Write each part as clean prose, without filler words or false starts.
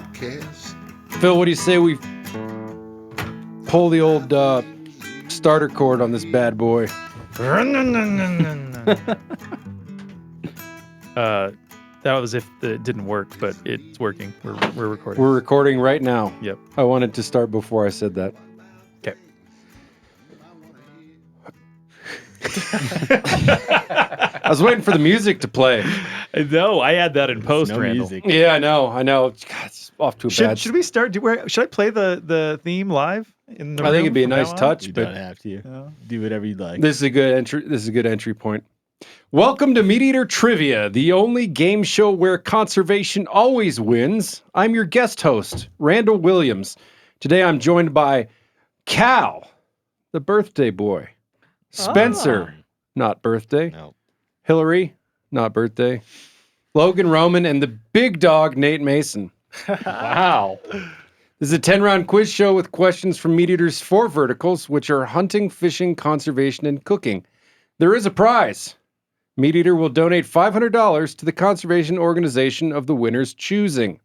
podcast. Phil, what do you say we pull the old starter cord on this bad boy? That was if it didn't work, but it's working. We're recording. We're recording right now. Yep. I wanted to start before I said that. Okay. I was waiting for the music to play. No, I had that in post, Randall. Music. Yeah, I know. God, it's off to a bad. Should we start? Should I play the theme live in the I think room it'd be a from nice now on? touch, You but don't have to. Do whatever you'd like. this is a good entry. This is a good entry point. Welcome to MeatEater Trivia, the only game show where conservation always wins. I'm your guest host, Randall Williams. Today I'm joined by Cal, the birthday boy, Spencer, not birthday, No. Hilary, not birthday, Logan Roman, and the big dog, Nate Mason. Wow. This is a 10-round quiz show with questions from MeatEater's 4 verticals, which are hunting, fishing, conservation, and cooking. There is a prize. MeatEater will donate $500 to the conservation organization of the winner's choosing.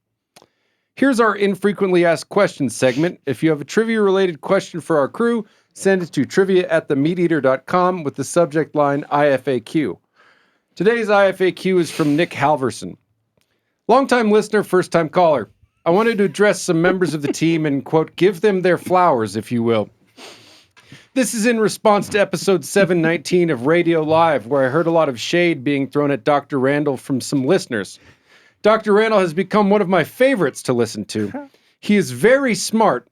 Here's our infrequently asked questions segment. If you have a trivia-related question for our crew, send it to trivia@themeateater.com with the subject line IFAQ. Today's IFAQ is from Nick Halverson. Longtime listener, first-time caller. I wanted to address some members of the team and, quote, give them their flowers, if you will. This is in response to episode 719 of Radio Live, where I heard a lot of shade being thrown at Dr. Randall from some listeners. Dr. Randall has become one of my favorites to listen to. He is very smart.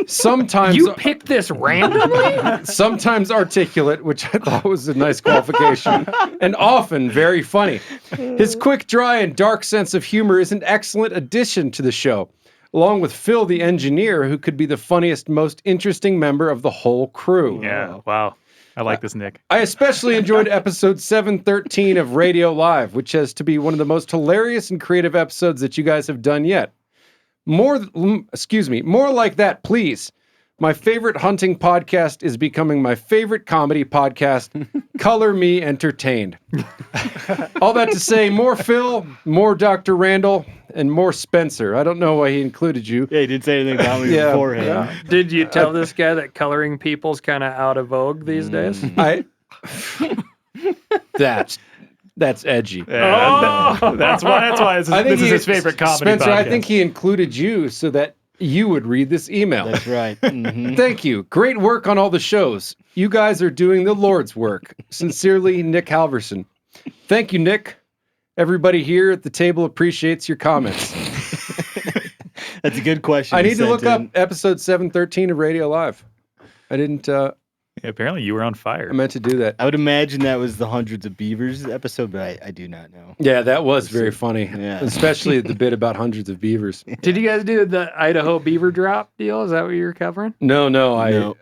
Sometimes You picked this randomly? sometimes articulate, which I thought was a nice qualification, and often very funny. His quick, dry, and dark sense of humor is an excellent addition to the show, along with Phil, the engineer, who could be the funniest, most interesting member of the whole crew. Yeah. Wow. I like this, Nick. I especially enjoyed episode 713 of Radio Live, which has to be one of the most hilarious and creative episodes that you guys have done yet. More like that, please. My favorite hunting podcast is becoming my favorite comedy podcast. Color me entertained. All that to say, more Phil, more Dr. Randall, and more Spencer. I don't know why he included you. Yeah, he didn't say anything about me Yeah. beforehand. Did you tell this guy that coloring people's kind of out of vogue these days? That's edgy. Oh, that's why this is his favorite comedy Spencer, podcast. I think he included you so that you would read this email. That's right. Mhm. Thank you. Great work on all the shows. You guys are doing the Lord's work. Sincerely, Nick Halverson. Thank you, Nick. Everybody here at the table appreciates your comments. That's a good question. I you need to look sent up episode 713 of Radio Live. I didn't, Apparently, you were on fire. I meant to do that. I would imagine that was the Hundreds of Beavers episode, but I do not know. Yeah, that was very funny. Yeah. Especially the bit about hundreds of beavers. Did you guys do the Idaho beaver drop deal? Is that what you were covering? No, No.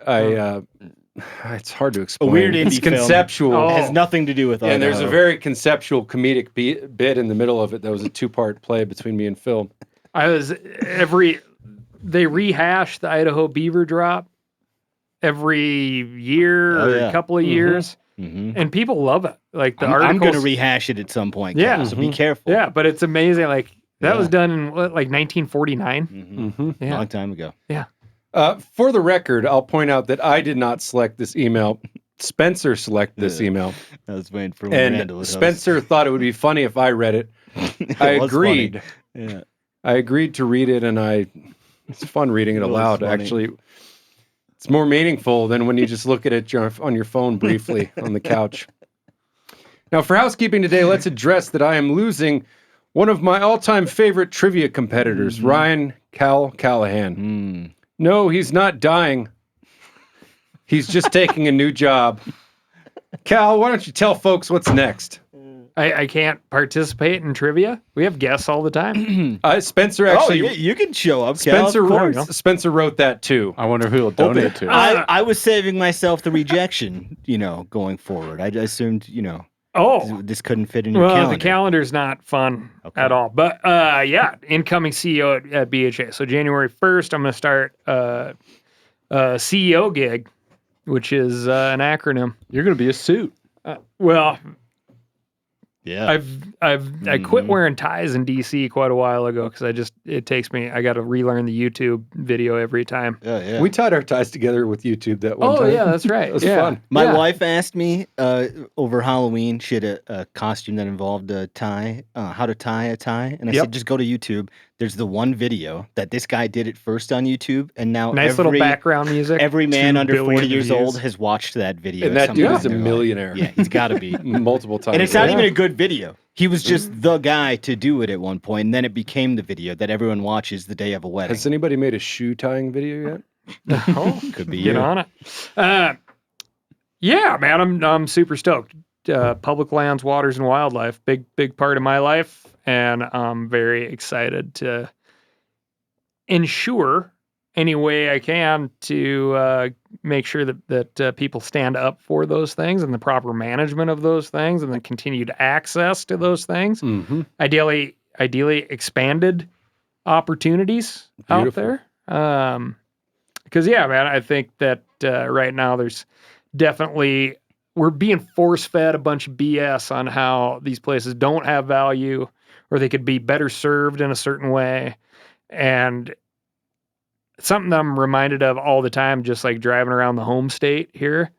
it's hard to explain. A weird indie It's film. conceptual. Oh. It has nothing to do with And there's a Idaho. very conceptual comedic bit in the middle of it that was a 2-part play between me and Phil. They rehash the Idaho beaver drop every year or a couple of years, and people love it. Like the I'm articles. going to rehash it at some point. Yeah. Cal, so be careful. Yeah, but it's amazing. Like that was Yeah. done in what, like 1949. Yeah. Long time ago. Yeah. For the record, I'll point out that I did not select this email. Spencer selected this email. I was waiting for when Randall And would host. Spencer thought it would be funny if I read it. I was agreed. funny. Yeah. I agreed to read it, and it's fun reading it It was aloud, funny. actually. It's more meaningful than when you just look at it on your phone briefly on the couch. Now, for housekeeping today, let's address that I am losing one of my all-time favorite trivia competitors, Ryan Callaghan. No, he's not dying. He's just taking a new job. Cal, why don't you tell folks what's next? I can't participate in trivia. We have guests all the time. Spencer Oh, actually... you can show up, Cal. Spencer wrote that too. I wonder who he'll donate to. I was saving myself the rejection, going forward. I assumed, Oh, this couldn't fit in your well, calendar. the calendar's not fun at all. But yeah, incoming CEO at BHA. So January 1st, I'm going to start a CEO gig, which is an acronym. You're going to be a suit. Well, Yeah. I quit wearing ties in DC quite a while ago because I got to relearn the YouTube video every time. Yeah. We tied our ties together with YouTube that one time. Oh yeah, that's right. It was yeah. fun. My wife asked me over Halloween, she had a costume that involved a tie, how to tie a tie. And I said, just go to YouTube. There's the one video that this guy did it first on YouTube. And now Little background music. every man 2 under 40 billion years views. old has watched that video. And at that some dude point is a in their life. millionaire. Yeah, he's got to be. Multiple times. And it's not Yeah. even a good video. He was just the guy to do it at one point, and then it became the video that everyone watches the day of a wedding. Has anybody made a shoe tying video yet? Oh, Could be get you. on it. Yeah, man, I'm super stoked. Public lands, waters, and wildlife, big part of my life, and I'm very excited to ensure any way I can to make sure that people stand up for those things and the proper management of those things and the continued access to those things. Mm-hmm. Ideally expanded opportunities out Beautiful. there. Because yeah, man, I think that right now there's definitely we're being force fed a bunch of BS on how these places don't have value or they could be better served in a certain way. And something that I'm reminded of all the time, just like driving around the home state here,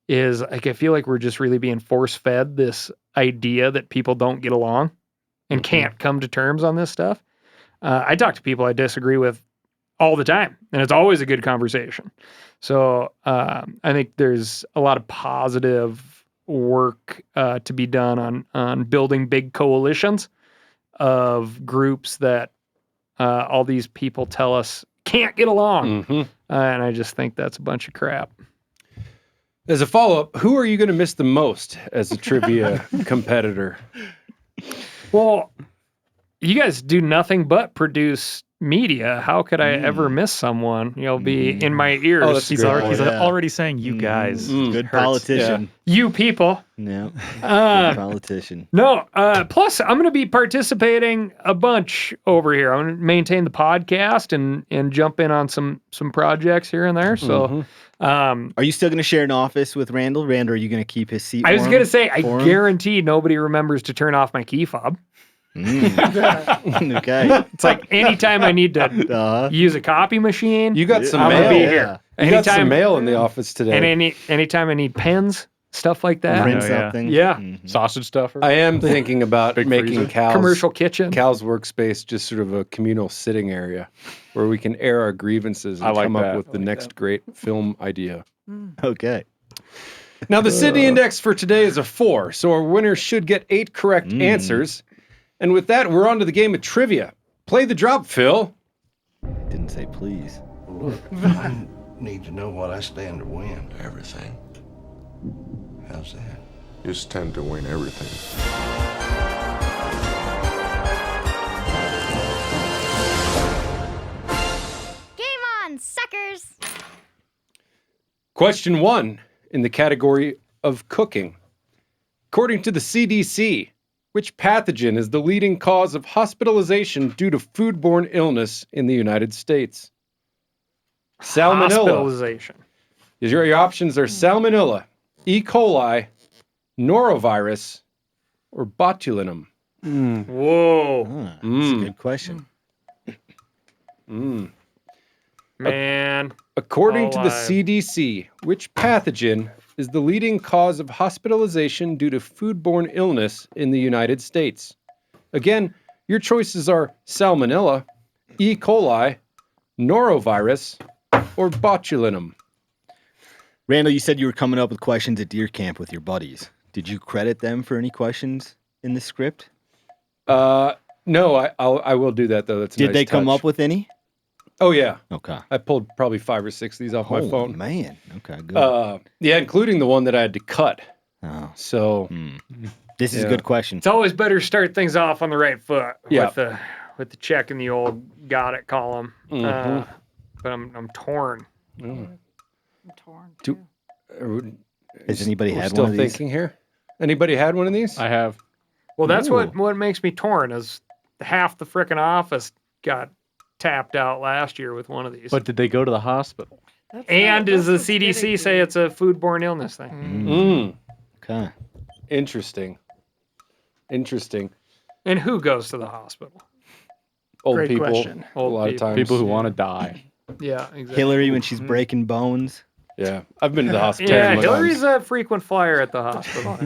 is like I feel like we're just really being force fed this idea that people don't get along and can't come to terms on this stuff. I talk to people I disagree with all the time, and it's always a good conversation. So I think there's a lot of positive work to be done on building big coalitions of groups that all these people tell us can't get along. Mm-hmm. And I just think that's a bunch of crap. As a follow-up, who are you going to miss the most as a trivia competitor? Well, you guys do nothing but produce media. How could I ever miss someone? You'll be in my ears. Oh, that's He's, great. already, he's Yeah. already saying you guys. Good Hurts. politician. You people. Yeah. Uh, Good politician. No, plus I'm going to be participating a bunch over here. I'm going to maintain the podcast and jump in on some projects here and there. So, Are you still going to share an office with Randall? Randall, are you going to keep his seat I was warm going to say, I for him? guarantee nobody remembers to turn off my key fob. Okay. It's like anytime I need to use a copy machine, You got some I'm mail. gonna be here. You got some Anytime- mail in the office today. and anytime I need pens, stuff like that. Print Oh, yeah. something. Yeah. Sausage stuffer. I am thinking about Big making freezer. Commercial kitchen. Cal's workspace just sort of a communal sitting area where we can air our grievances and I like come up that. with the next great film idea. Okay. Now, the Sydney Index for today is a 4, so our winner should get 8 correct answers. And with that, we're on to the game of trivia. Play the drop, Phil. Didn't say please. Look, I need to know what I stand to win. Everything. How's that? You stand to win everything. Game on, suckers! Question 1 in the category of cooking. According to the CDC, which pathogen is the leading cause of hospitalization due to foodborne illness in the United States? Salmonella. Hospitalization. Your options are Salmonella, E. coli, norovirus, or botulinum. Whoa, That's a good question. man. According to the Coli. CDC, which pathogen is the leading cause of hospitalization due to foodborne illness in the United States? Again, your choices are Salmonella, E. coli, norovirus, or botulinum. Randall, you said you were coming up with questions at deer camp with your buddies. Did you credit them for any questions in the script? No, I will do that though. That's a Did nice they come touch. up with any? Oh yeah, Okay. I pulled probably 5 or 6 of these off my Oh, phone. man. Okay, good. Yeah, including the one that I had to cut. Oh, So this is a yeah. good question. It's always better to start things off on the right foot Yeah. with the check in the old got it column. Mhm. But I'm torn. I'm torn. Do- Has anybody we're had still one of these? thinking here? Anybody had one of these? I have. Well, that's Ooh. what makes me torn is half the frickin' office got tapped out last year with one of these. But did they go to the hospital? And does the CDC say it's a foodborne illness thing? Mm, Okay. interesting. Interesting. And who goes to the hospital? Old Great people. question. A Old lot of people. times. People who want to die. Yeah, exactly. Hillary when she's breaking bones. Yeah. I've been to the hospital. Yeah, many Hillary's times. a frequent flyer at the hospital.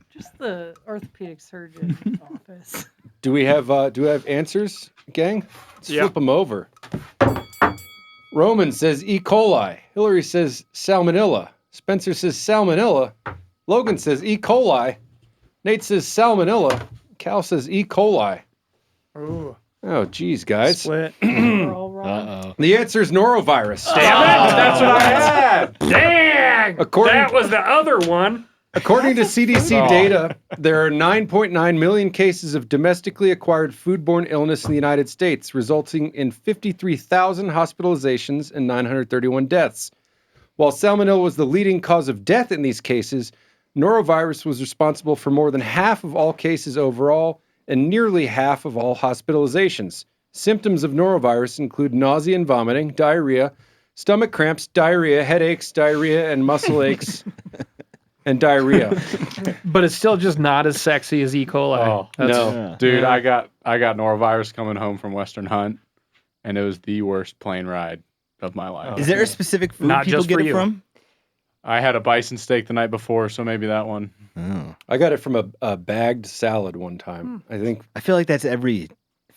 Just the orthopedic surgeon office. Do we have answers, gang? Let's Yeah. flip them over. Roman says E. coli. Hillary says salmonella. Spencer says salmonella. Logan says E. coli. Nate says salmonella. Cal says E. coli. Ooh. Oh, geez, guys. Split. We're all wrong. Uh-oh. The answer is norovirus. Damn it! That's what I had. Dang! According- That was the other one. According to CDC data, there are 9.9 million cases of domestically acquired foodborne illness in the United States, resulting in 53,000 hospitalizations and 931 deaths. While salmonella was the leading cause of death in these cases, norovirus was responsible for more than half of all cases overall and nearly half of all hospitalizations. Symptoms of norovirus include nausea and vomiting, diarrhea, stomach cramps, diarrhea, headaches, diarrhea, and muscle aches. And diarrhea. But it's still just not as sexy as E. coli. Oh, No. Dude, Yeah. I got norovirus coming home from Western Hunt, and it was the worst plane ride of my life. Is there a specific food Not people just get for it you. from? I had a bison steak the night before, so maybe that one. Oh. I got it from a bagged salad one time. I think, I feel like that's every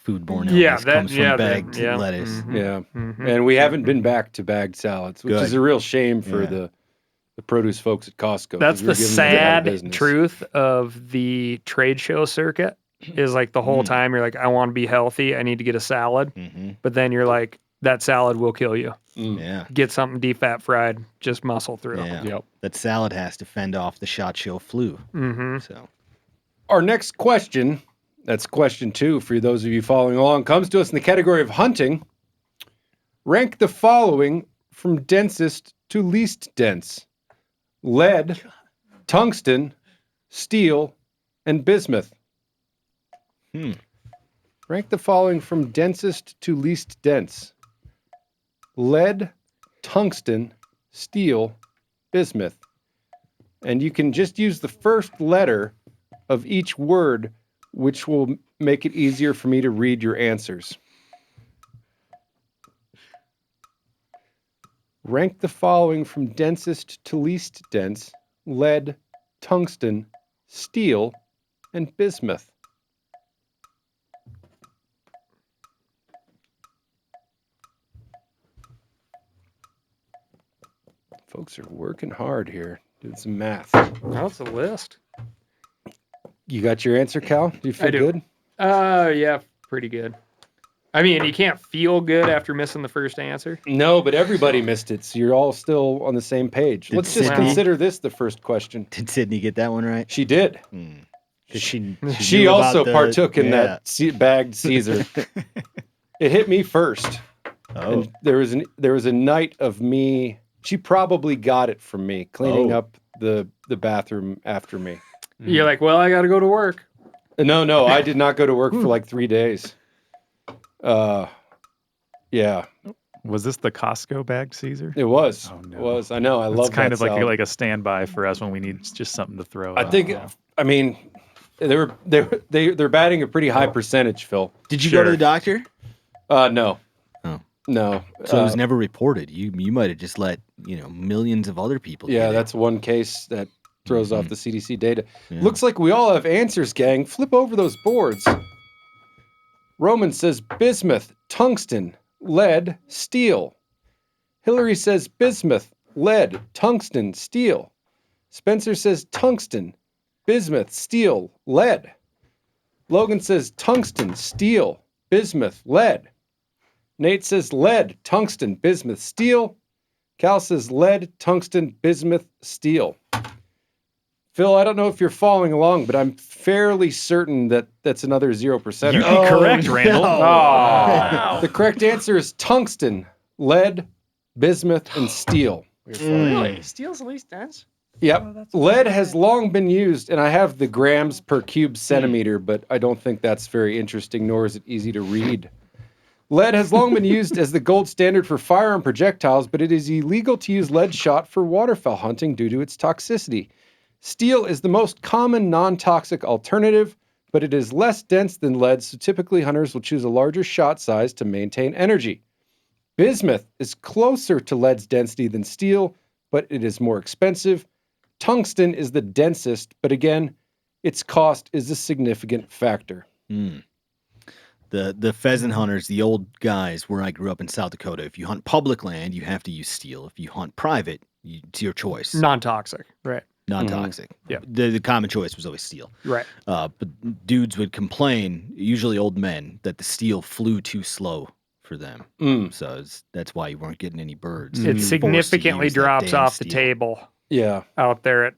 foodborne illness Yeah, that comes from yeah, bagged that, yeah. lettuce. Mhm. yeah. Mhm. And we haven't been back to bagged salads, which Good. is a real shame for Yeah. the produce folks at Costco. 'cause That's we're the giving them a lot of sad business. truth of the trade show circuit. Is like the whole time you're like, I want to be healthy. I need to get a salad. Mm-hmm. But then you're like, that salad will kill you. Mm. Yeah. Get something deep fat fried. Just muscle through. Yeah. Yep. That salad has to fend off the SHOT Show flu. Mm-hmm. So Our next question, that's question 2 for those of you following along, comes to us in the category of hunting. Rank the following from densest to least dense: lead, tungsten, steel, and bismuth. Rank the following from densest to least dense: lead, tungsten, steel, bismuth. And you can just use the first letter of each word, which will make it easier for me to read your answers. Rank the following from densest to least dense: lead, tungsten, steel, and bismuth. Folks are working hard here, doing some math. That's a list. You got your answer, Cal? Do you feel I do. good? Yeah, pretty good. I mean, you can't feel good after missing the first answer. No, but everybody missed it, so you're all still on the same page. Did Let's just Sydney- consider this the first question. did Sydney get that one right? She did. 'Cause she She knew also about the- partook in yeah. that bagged Caesar. It hit me first. Oh, And there was a night of me. She probably got it from me cleaning Oh. up the bathroom after me. You're like, well, I got to go to work. No, I did not go to work for like 3 days. Yeah, Was this the Costco bagged Caesar? it was. Oh, no. It was. I know. I It's love kind that of like salad. like a standby for us when we need just something to throw. I out. think. I mean, they're batting a pretty high percentage, Phil. did you go to Sure. the doctor? No. Oh. No. So it was never reported. You might have just let millions of other people. Yeah, get it. that's one case that throws off the CDC data. Yeah. Looks like we all have answers, gang. Flip over those boards. Roman says bismuth, tungsten, lead, steel. Hilary says bismuth, lead, tungsten, steel. Spencer says tungsten, bismuth, steel, lead. Logan says tungsten, steel, bismuth, lead. Nate says lead, tungsten, bismuth, steel. Cal says lead, tungsten, bismuth, steel. Phil, I don't know if you're following along, but I'm fairly certain that that's another 0%. You'd be correct, Randall. Oh. The correct answer is tungsten, lead, bismuth, and steel. Really? Steel's the least dense? Yep. Lead has long been used, and I have the grams per cube centimeter, but I don't think that's very interesting, nor is it easy to read. Lead has long been used as the gold standard for firearm projectiles, but it is illegal to use lead shot for waterfowl hunting due to its toxicity. Steel is the most common non-toxic alternative, but it is less dense than lead, so typically hunters will choose a larger shot size to maintain energy. Bismuth is closer to lead's density than steel, but it is more expensive. Tungsten is the densest, but again, its cost is a significant factor. The pheasant hunters, the old guys where I grew up in South Dakota, if you hunt public land, you have to use steel. If you hunt private, it's your choice. Non-toxic, right? Non-toxic. Yeah. The common choice was always steel. Right. But dudes would complain, usually old men, that the steel flew too slow for them. So that's why you weren't getting any birds. It significantly drops off the steel. table Yeah, out there at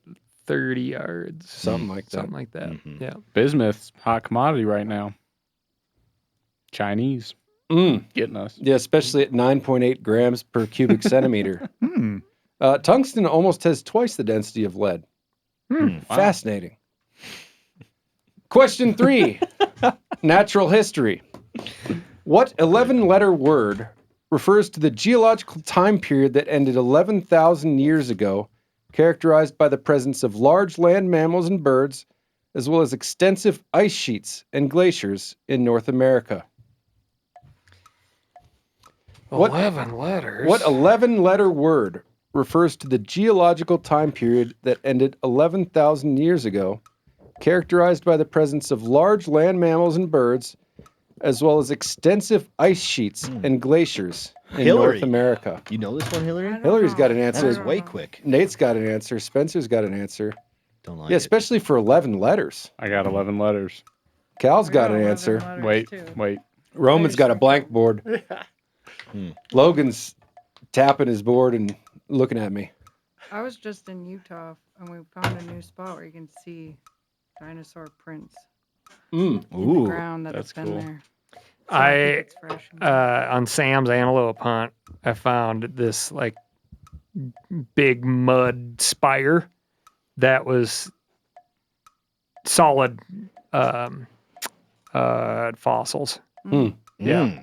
30 yards. something like that. Something like that. Yeah. Bismuth's hot commodity right now. Chinese getting us. Yeah, especially at 9.8 grams per cubic centimeter. Tungsten almost has twice the density of lead. Fascinating. Question 3. Natural history. What 11-letter word refers to the geological time period that ended 11,000 years ago, characterized by the presence of large land mammals and birds, as well as extensive ice sheets and glaciers in North America? 11 letters. What 11-letter word refers to the geological time period that ended 11,000 years ago, characterized by the presence of large land mammals and birds, as well as extensive ice sheets and glaciers in Hilary. North America? You know this one, Hilary? Hillary's got an That answer. was way quick. Nate's got an answer. Spencer's got an answer. Don't like Yeah, it. especially for 11 letters. I got 11 letters. Cal's got an answer. Wait. Roman's got a blank board. Logan's tapping his board and looking at me. I was just in Utah and we found a new spot where you can see dinosaur prints in the ground that that's have been cool. there. So I think it's fresh. On Sam's antelope hunt, I found this like big mud spire that was solid fossils. Yeah.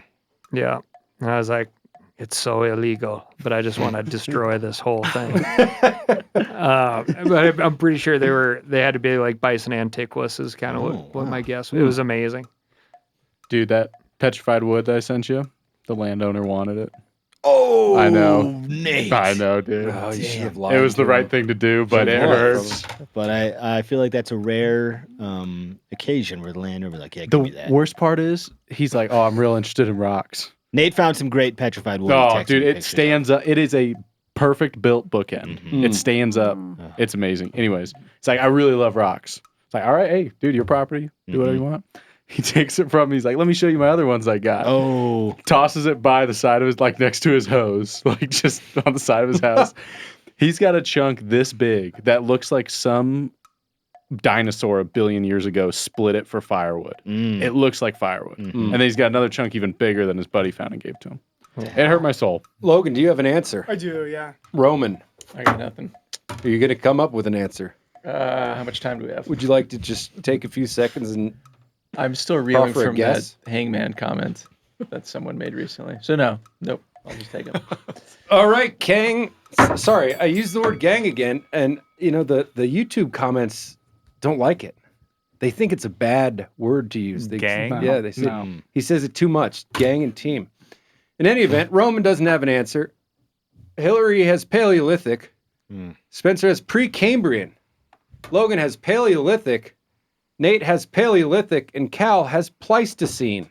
Yeah. And I was like, it's so illegal, but I just want to destroy this whole thing. But I'm pretty sure they had to be like bison antiquus is kind of what my guess was. It was amazing. Dude, that petrified wood that I sent you, the landowner wanted it. Oh, I know. Nate. I know, dude. Oh, you should have lied It was the to right him. thing to do, but it hurts. But I feel like that's a rare occasion where the landowner like, yeah, give me The that. worst part is, he's like, oh, I'm real interested in rocks. Nate found some great petrified wood. Oh, dude, it stands up. It is a perfect built bookend. It stands up. It's amazing. Anyways, it's like, I really love rocks. It's like, all right, hey, dude, your property. Do whatever you want. He takes it from me. He's like, let me show you my other ones I got. Oh, Tosses it by the side of his, like next to his hose, like just on the side of his house. He's got a chunk this big that looks like some dinosaur a billion years ago split it for firewood. It looks like firewood. And then he's got another chunk even bigger than his buddy found and gave to him. It hurt my soul. Logan, do you have an answer? I do, yeah. Roman, I got nothing. are you going to come up with an answer? How much time do we have? Would you like to just take a few seconds and I'm still reeling offer a from that guess? hangman comment that someone made recently. So nope. I'll just take it. All right, Kang. Sorry, I used the word gang again, and you know the YouTube comments don't like it. They think it's a bad word to use. Gang? Yeah, they say No. he says it too much. Gang and team. In any event, Roman doesn't have an answer. Hilary has Paleolithic. Spencer has Precambrian. Logan has Paleolithic. Nate has Paleolithic, and Cal has Pleistocene.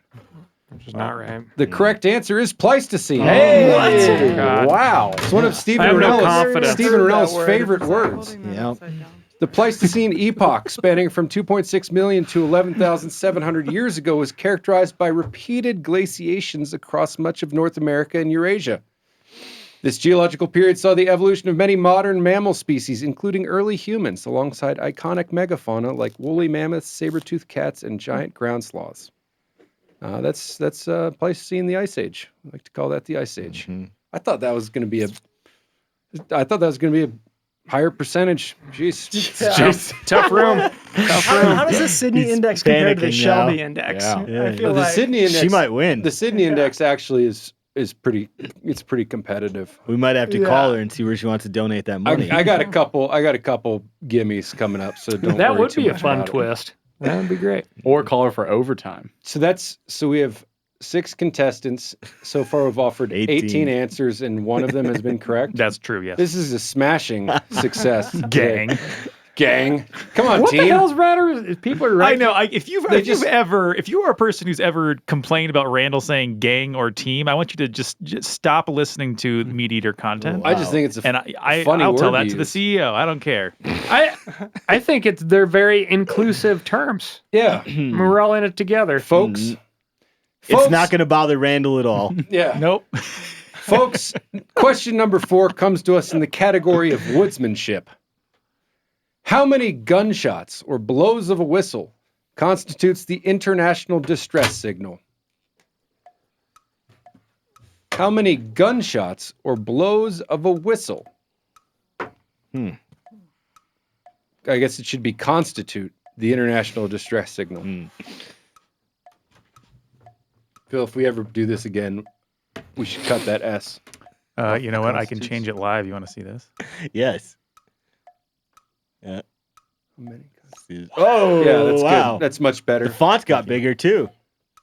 Which is not right. The correct answer is Pleistocene. Hey! What? God. Wow. It's one of Stephen I have no Rennell's, confidence. Stephen Rennell's Heard that word. favorite It's like words. holding that Yep. upside down. The Pleistocene epoch, spanning from 2.6 million to 11,700 years ago, was characterized by repeated glaciations across much of North America and Eurasia. This geological period saw the evolution of many modern mammal species, including early humans, alongside iconic megafauna like woolly mammoths, saber-toothed cats, and giant ground sloths. That's Pleistocene, the Ice Age. I like to call that the Ice Age. I thought that was going to be a higher percentage. Jeez. Tough room. How does the Sydney Index compare to the panicking Shelby now. Index? Yeah. I feel the like Sydney Index. She might win. The Sydney Index actually is is pretty. It's pretty competitive. We might have to call her and see where she wants to donate that money. I got a couple. Gimmies coming up, so don't. That worry would too be a much fun about it. twist. That would be great. Or call her for overtime. So we have 6 contestants. So far, we've offered 18 answers, and one of them has been correct. That's true, yes. This is a smashing success. today. Gang. Gang. Come on, What team. the hell's matter? People are right. I know. If you are a person who's ever complained about Randall saying gang or team, I want you to just stop listening to MeatEater content. I just think it's a and funny I'll word tell to that to the use. CEO. I don't care. I think they're very inclusive terms. Yeah. We're all in it together, Folks. It's not going to bother Randall at all. Yeah. Nope. Folks, question number 4 comes to us in the category of woodsmanship. How many gunshots or blows of a whistle constitutes the international distress signal? How many gunshots or blows of a whistle? I guess it should be constitute the international distress signal. Phil, if we ever do this again, we should cut that S. You know what? I can change it live. You want to see this? Yes. Yeah. Oh, yeah, that's wow. good. That's much better. The font got bigger too.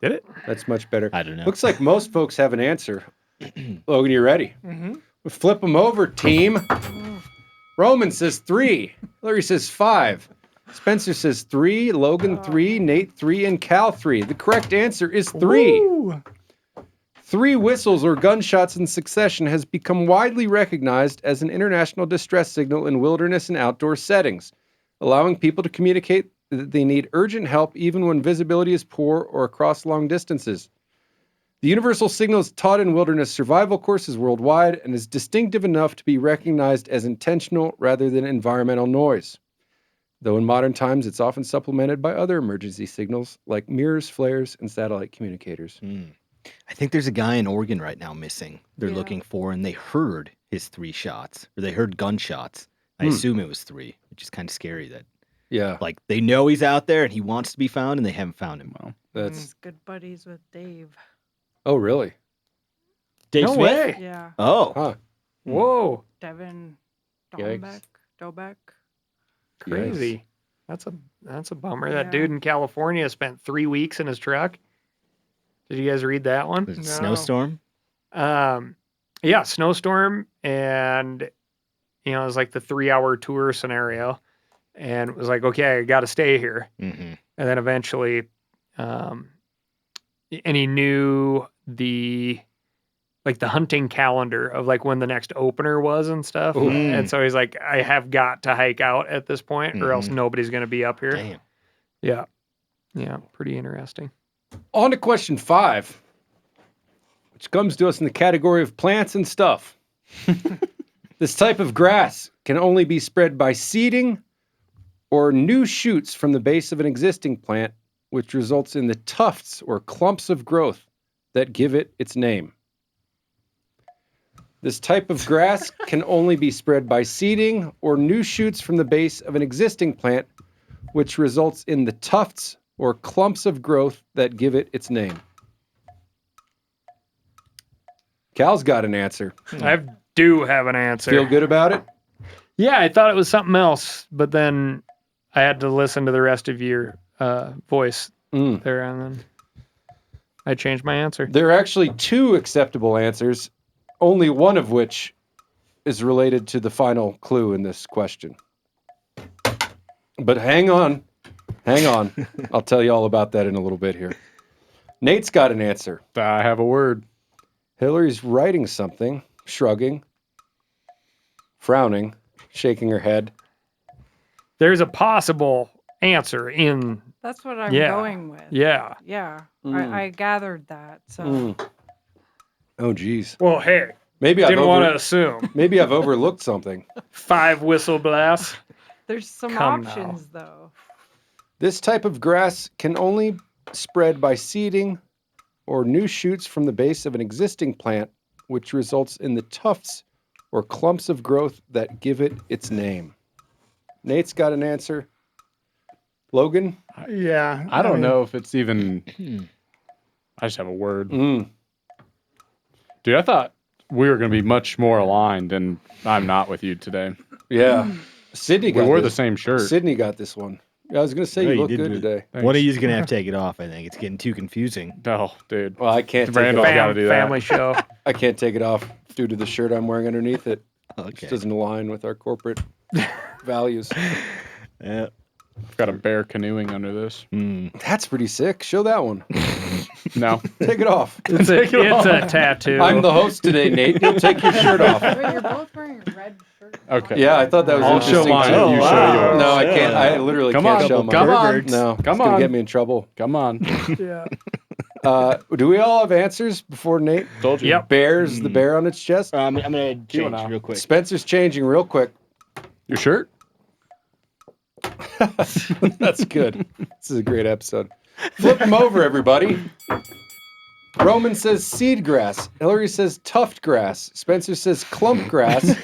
Did it? That's much better. I don't know. Looks like most folks have an answer. Logan, you ready? Mm-hmm. Flip them over, team. Roman says 3. Hilary says 5. Spencer says 3. Logan 3. Nate 3. And Cal 3. The correct answer is 3. Ooh. 3 whistles or gunshots in succession has become widely recognized as an international distress signal in wilderness and outdoor settings, allowing people to communicate that they need urgent help even when visibility is poor or across long distances. The universal signal is taught in wilderness survival courses worldwide and is distinctive enough to be recognized as intentional rather than environmental noise. Though in modern times, it's often supplemented by other emergency signals like mirrors, flares, and satellite communicators. I think there's a guy in Oregon right now missing. They're looking for, and they heard his 3 shots, or they heard gunshots. I assume it was 3, which is kind of scary that, like, they know he's out there and he wants to be found, and they haven't found him. Well, that's He's good buddies with Dave. Oh, really? Dave No Smith? way. Yeah. Oh. Huh. Whoa. Devin Yikes. Dobeck. Crazy. That's a bummer. Yeah. That dude in California spent 3 weeks in his truck. Did you guys read that one? Was it snowstorm? Yeah, snowstorm, and it was like the 3-hour tour scenario, and it was like, okay, I got to stay here, Mm-hmm. and then eventually, and he knew the hunting calendar of like when the next opener was and stuff, and so he's like, I have got to hike out at this point, or else nobody's going to be up here. Damn. Yeah, pretty interesting. On to question 5, which comes to us in the category of plants and stuff. This type of grass can only be spread by seeding or new shoots from the base of an existing plant, which results in the tufts or clumps of growth that give it its name. This type of grass can only be spread by seeding or new shoots from the base of an existing plant, which results in the tufts or clumps of growth that give it its name. Cal's got an answer. I do have an answer. Feel good about it? Yeah, I thought it was something else, but then I had to listen to the rest of your voice there, and then I changed my answer. There are actually 2 acceptable answers, only one of which is related to the final clue in this question. But hang on. I'll tell you all about that in a little bit here. Nate's got an answer. I have a word. Hilary's writing something, shrugging, frowning, shaking her head. There's a possible answer in. That's what I'm Yeah. going with. Yeah. Yeah. I gathered that. So Oh, geez. Well, hey, Maybe didn't want to assume. Maybe I've overlooked something. 5 whistle blasts. there's some Come now. options though. This type of grass can only spread by seeding or new shoots from the base of an existing plant, which results in the tufts or clumps of growth that give it its name. Nate's got an answer. Logan? Yeah. I don't know if it's even. I just have a word. Dude, I thought we were going to be much more aligned, and I'm not with you today. Yeah. Sydney We got wore this. the same shirt. Sydney got this one. Yeah, I was going to say Yeah, you you look did good good. today. One of you's gonna have to take it off. I think it's getting too confusing. Oh, dude. Well, I can't take Randall's it got off. to do Family that. show. I can't take it off due to the shirt I'm wearing underneath it. It Okay. just doesn't align with our corporate values. Yeah. I've got a bear canoeing under this. That's pretty sick. Show that one. No. Take it off. It's a tattoo. I'm the host today, Nate. You'll take your shirt off. Wait, you're both wearing red shirts. Okay. Yeah, I thought that was I'll interesting. show mine. too. You show yours. No, I can't. I literally Come can't on. show mine. Come on. Perverts. No, Come it's gonna on. get me in trouble. Come on. Yeah. Do we all have answers before Nate? Told you. Yep. Bears the bear on its chest. I'm gonna change now. real quick. Spencer's changing real quick. Your shirt? That's good. This is a great episode. Flip them over, everybody. Roman says seed grass. Hilary says tuft grass. Spencer says clump grass.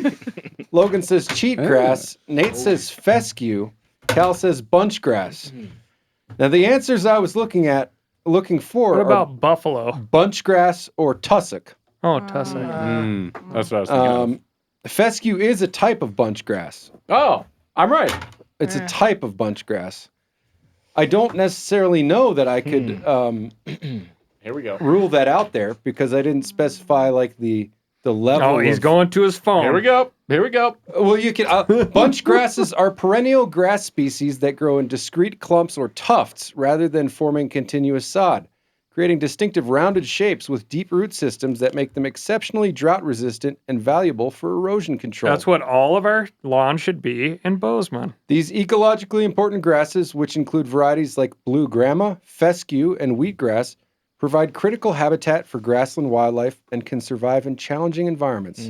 Logan says cheat grass. Nate says fescue. Cal says bunch grass. Now the answers I was looking for What are about buffalo? bunch grass or tussock. Oh, tussock. That's what I was thinking of. Fescue is a type of bunch grass. Oh, I'm right. It's a type of bunch grass. I don't necessarily know that I could Here we go. rule that out there because I didn't specify like the level. Oh, he's of- going to his phone. Here we go. Here we go. Well, you can. Bunch grasses are perennial grass species that grow in discrete clumps or tufts rather than forming continuous sod, creating distinctive rounded shapes with deep root systems that make them exceptionally drought resistant and valuable for erosion control. That's what all of our lawn should be in Bozeman. These ecologically important grasses, which include varieties like blue grama, fescue, and wheatgrass, provide critical habitat for grassland wildlife and can survive in challenging environments.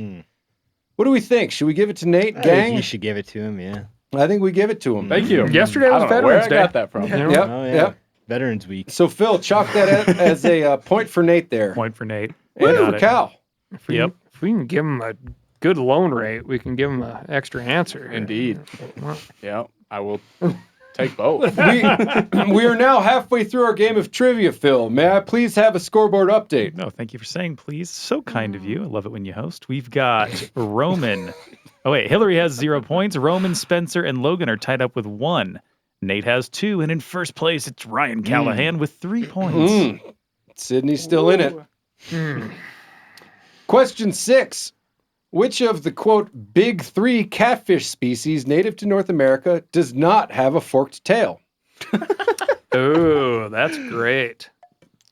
What do we think? Should we give it to Nate, I think gang? you should give it to him. Yeah. I think we give it to him. Thank you. Yesterday I was don't know where Veterans I Day. got that from. Yeah. Yep, Oh, yeah. yep. Veterans Week. So Phil, chalk that as a point for Nate there. Point for Nate. And Got for it. Cal. If we can give him a good loan rate, we can give him an extra answer. Indeed. Yeah, I will take both. We are now halfway through our game of trivia, Phil. May I please have a scoreboard update? No, thank you for saying please. So kind of you. I love it when you host. We've got Roman. Oh, wait. Hilary has 0 points. Roman, Spencer, and Logan are tied up with 1. Nate has 2. And in first place, it's Ryan Callaghan with 3 points. Sydney's still in it. Question 6. Which of the, quote, big 3 catfish species native to North America does not have a forked tail? Oh, that's great.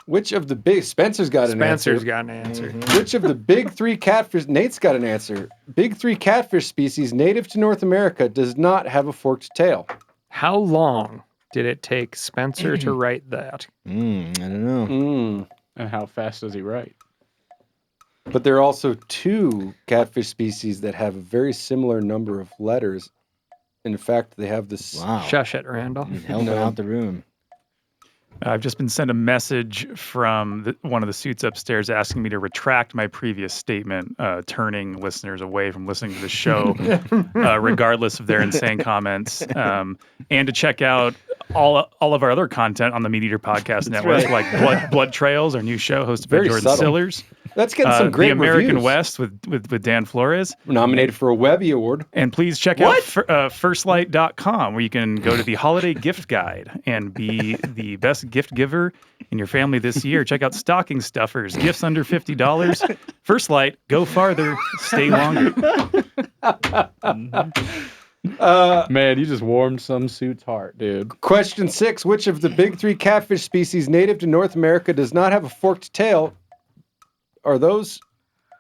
Which of the big... Spencer's got an answer. Spencer's got an answer. Which of the big 3 catfish... Nate's got an answer. Big 3 catfish species native to North America does not have a forked tail. How long did it take Spencer to write that? I don't know. And how fast does he write? But there are also 2 catfish species that have a very similar number of letters. In fact, they have this... Wow. Shush it, Randall. Helping out the room. I've just been sent a message from one of the suits upstairs asking me to retract my previous statement, turning listeners away from listening to the show, regardless of their insane comments, and to check out all of our other content on the MeatEater Podcast Network, like Blood Trails, our new show hosted by Very Jordan subtle. Sillers. That's getting some great The American reviews. West with Dan Flores. Nominated for a Webby Award. And please check out firstlight.com, where you can go to the holiday gift guide and be the best gift giver in your family this year. Check out stocking stuffers, gifts under $50. First Light, go farther, stay longer. Man, you just warmed some suit's heart, dude. Question 6. Which of the big 3 catfish species native to North America does not have a forked tail? Are those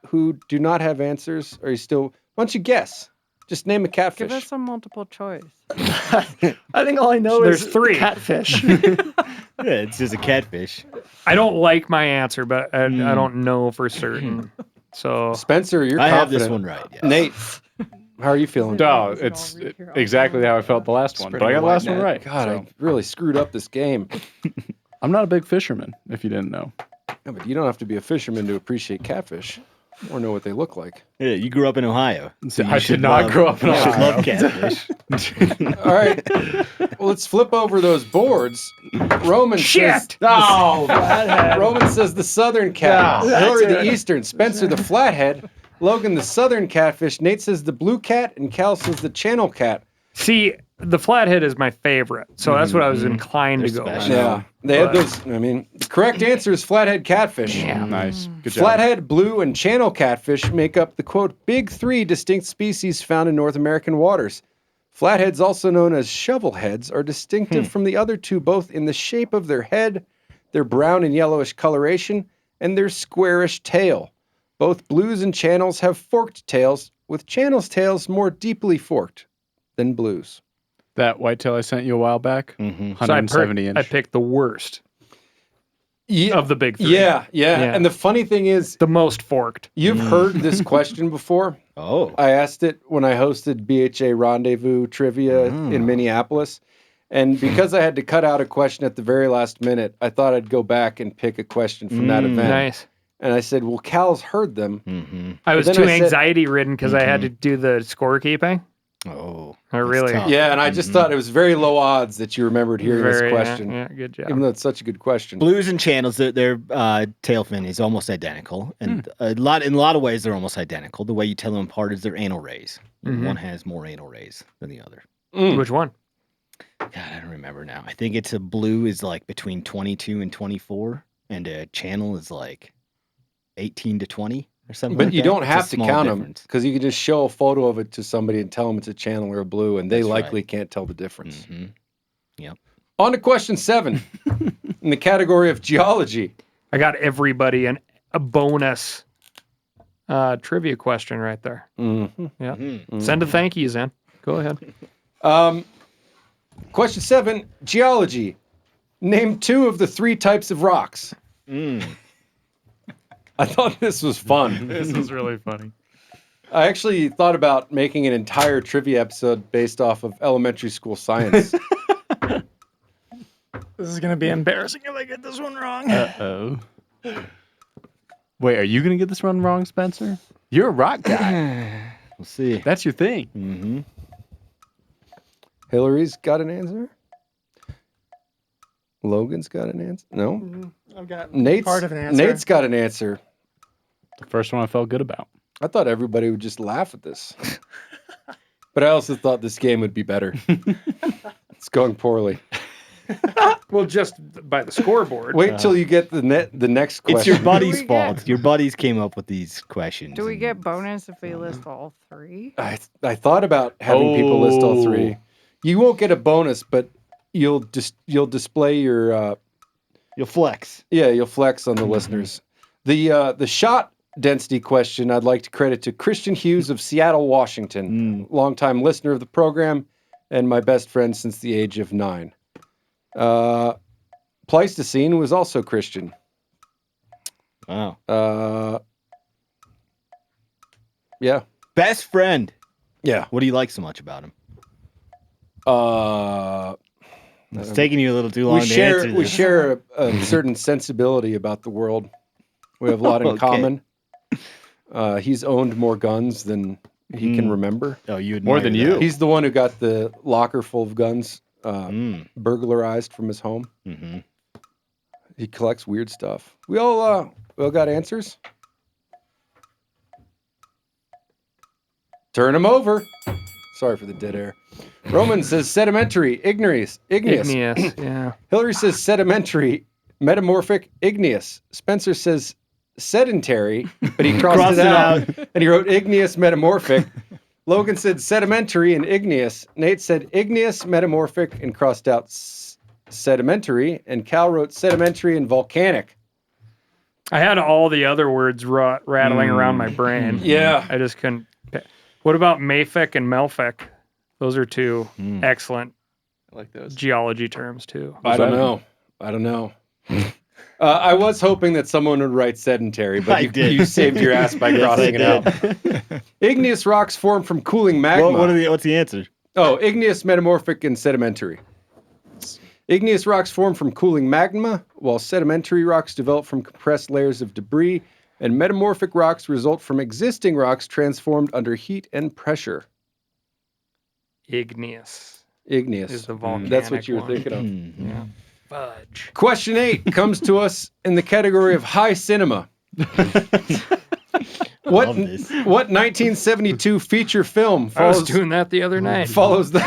who do not have answers? Are you still... Why don't you guess? Just name a catfish. Give us a multiple choice. I think all I know There's is 3. catfish. Yeah, it's just a catfish. I don't like my answer, but I don't know for certain. So Spencer, you're I have confident. this one right. Yes. Nate, how are you feeling? No, it's exactly how I felt the last one, but I got the last one right. God, so. I really screwed up this game. I'm not a big fisherman, if you didn't know. Yeah, but you don't have to be a fisherman to appreciate catfish. or know what they look like. Yeah, you grew up in Ohio. So you I should did not love- grow up in you should Ohio. love catfish. All right. Well, let's flip over those boards. Roman says, Shit! Oh, Roman says the southern cat. Yeah, Hilary that's the it. eastern. Spencer the flathead. Logan the southern catfish. Nate says the blue cat. And Cal says the channel cat. See, the flathead is my favorite, so that's what I was inclined to They're go with. special. Yeah. They had But- those. I mean, the correct answer is flathead catfish. Nice. Good job. Flathead, blue, and channel catfish make up the quote big three distinct species found in North American waters. Flatheads, also known as shovelheads, are distinctive from the other two both in the shape of their head, their brown and yellowish coloration, and their squarish tail. Both blues and channels have forked tails, with channels' tails more deeply forked than blues. That whitetail I sent you a while back, So 170 inch. I picked the worst Yeah, of the big three. yeah. Yeah. And the funny thing is, The most forked. you've heard this question before. Oh. I asked it when I hosted BHA Rendezvous Trivia in Minneapolis. And because I had to cut out a question at the very last minute, I thought I'd go back and pick a question from that event. Nice. And I said, well, Cal's heard them. Mm-hmm. I was then too I said- anxiety ridden because I had to do the scorekeeping. Oh. I that's really, tough. Yeah, and I just thought it was very low odds that you remembered hearing this very, question, Yeah, good job. even though it's such a good question. Blues and channels, their tail fin is almost identical, and in a lot of ways they're almost identical. The way you tell them apart is their anal rays. One has more anal rays than the other. Which one? God, I don't remember now. I think it's a blue is like between 22 and 24, and a channel is like 18 to 20 or something. But like you that. don't It's a have to small count them difference. because you can just show a photo of it to somebody and tell them it's a channel or a blue, and they That's right. likely can't tell the difference. Mhm. Yep. On to question 7 in the category of geology. I got everybody a bonus trivia question right there. Mm-hmm. Yeah. Mhm. Send a thank yous in. Go ahead. Question 7, geology. Name 2 of the 3 types of rocks. I thought this was fun. This was really funny. I actually thought about making an entire trivia episode based off of elementary school science. This is gonna be embarrassing if I get this one wrong. Uh-oh. Wait, are you going to get this one wrong, Spencer? You're a rock guy. We'll see. That's your thing. Mm-hmm. Hilary's got an answer. Logan's got an answer. No. I've got Nate's part of an answer. Nate's got an answer. The first one I felt good about. I thought everybody would just laugh at this. But I also thought this game would be better. It's going poorly. Well, just by the scoreboard. Wait till you get the next question. It's your buddy's Do we get- fault. Your buddies came up with these questions. Do we and- get bonus if we list all 3? I thought about having people list all 3. You won't get a bonus, but you'll display your You'll flex. you'll flex on the listeners. The shot density question I'd like to credit to Christian Hughes of Seattle, Washington, longtime listener of the program and my best friend since the age of 9. Pleistocene was also Christian. Wow. Yeah. Best friend. Yeah. What do you like so much about him? It's We taking you a little too long to answer this. share a certain sensibility about the world. We have a lot in Okay. common. He's owned more guns than he can remember. Oh, you More admire than that. you. He's the one who got the locker full of guns burglarized from his home. Mm-hmm. He collects weird stuff. We all got answers. Turn them over. Sorry for the dead air. Roman says sedimentary, igneous. Igneous, yeah. Hilary says sedimentary, metamorphic, igneous. Spencer says sedentary, but he crossed it out and he wrote igneous, metamorphic. Logan said sedimentary and igneous. Nate said igneous, metamorphic, and crossed out sedimentary. And Cal wrote sedimentary and volcanic. I had all the other words rattling around my brain. Yeah. I just couldn't. What about mafic and melfic? Those are 2 excellent I like those. geology terms, too. I don't know. I was hoping that someone would write sedentary, but you saved your ass by crossing it out. Igneous rocks form from cooling magma. What's the answer? Oh, igneous, metamorphic, and sedimentary. Igneous rocks form from cooling magma, while sedimentary rocks develop from compressed layers of debris And metamorphic rocks result from existing rocks transformed under heat and pressure. Igneous Igneous. is the volcanic That's what you were one. thinking of. Yeah. Fudge. Question 8 comes to us in the category of high cinema. What 1972 feature film I was follows doing that the other night. follows the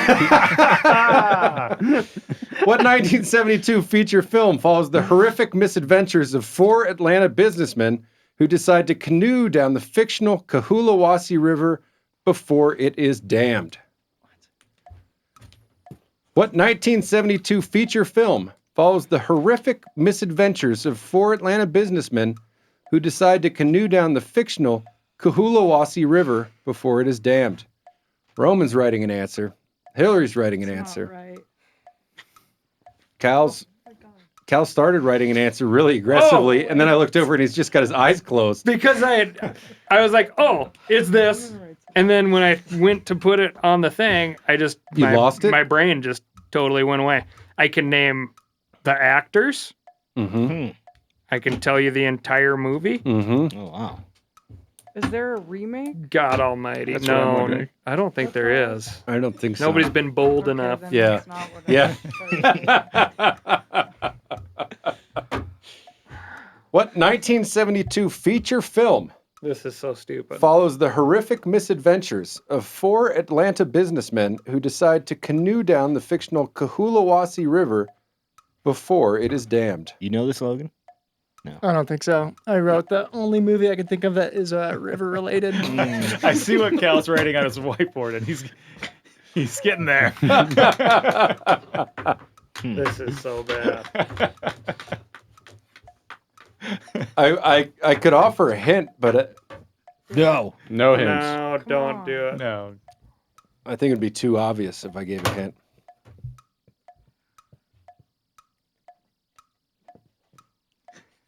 What 1972 feature film follows the horrific misadventures of 4 Atlanta businessmen who decide to canoe down the fictional Cohulawasi River before it is dammed? What 1972 feature film follows the horrific misadventures of 4 Atlanta businessmen who decide to canoe down the fictional Cohulawasi River before it is dammed? Roman's writing an answer. Hilary's writing an answer. Right. Cal started writing an answer really aggressively, and then I looked over and he's just got his eyes closed. Because I was like, oh, it's this. And then when I went to put it on the thing, lost it? My brain just totally went away. I can name the actors. Mm-hmm. I can tell you the entire movie. Mm-hmm. Oh, wow. Is there a remake? God almighty. That's what I'm No, wondering. I don't think there is. I don't think so. Nobody's been bold Okay, enough. then Yeah. that's not what Yeah. What 1972 feature film This is so stupid. follows the horrific misadventures of 4 Atlanta businessmen who decide to canoe down the fictional Cohulawasi River before it is dammed? You know this, Logan? I don't think so. I wrote the only movie I can think of that is river related. I see what Cal's writing on his whiteboard, and he's getting there. This is so bad. I could offer a hint, but No. No hints. No, don't do it. No. I think it'd be too obvious if I gave a hint.